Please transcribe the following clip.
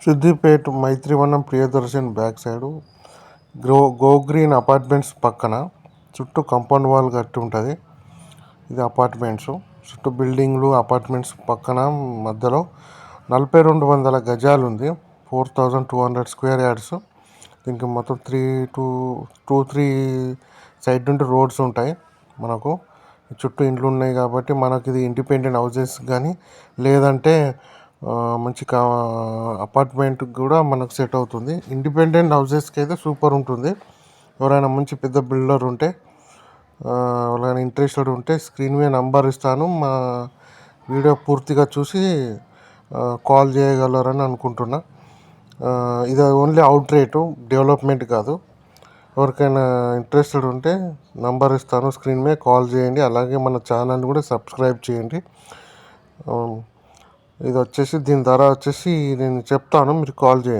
Siddipet Maitrivanam Priyadarshan back side go green apartments పక్కన చుట్టూ compound wall కట్టి ఉంటుంది. ఇది అపార్ట్మెంట్స్ చుట్టూ బిల్డింగ్లు అపార్ట్మెంట్స్ పక్కన మధ్యలో 4200 గజాలు ఉంది. 4200 స్క్వేర్ యార్డ్స్. దీనికి మొత్తం 3 సైడ్ నుండి రోడ్స్ ఉంటాయి. మనకు చుట్టూ ఇండ్లు ఉన్నాయి కాబట్టి మనకి ఇది ఇండిపెండెంట్ హౌసెస్ కానీ లేదంటే మంచి అపార్ట్మెంట్ కూడా మనకు సెట్ అవుతుంది. ఇండిపెండెంట్ హౌసెస్కి అయితే సూపర్ ఉంటుంది. ఎవరైనా మంచి పెద్ద బిల్డర్ ఉంటే ఎవరైనా ఇంట్రెస్టెడ్ ఉంటే స్క్రీన్ మీద నంబర్ ఇస్తాను. మా వీడియో పూర్తిగా చూసి కాల్ చేయగలరని అనుకుంటున్నా. ఇది ఓన్లీ అవుట్ రేటు, డెవలప్మెంట్ కాదు. ఎవరికైనా ఇంట్రెస్టెడ్ ఉంటే నంబర్ ఇస్తాను, స్క్రీన్ మీద కాల్ చేయండి. అలాగే మన ఛానల్ కూడా సబ్స్క్రైబ్ చేయండి. ఇది వచ్చేసి దీని ధర వచ్చేసి నేను చెప్తాను, మీరు కాల్ చేయండి.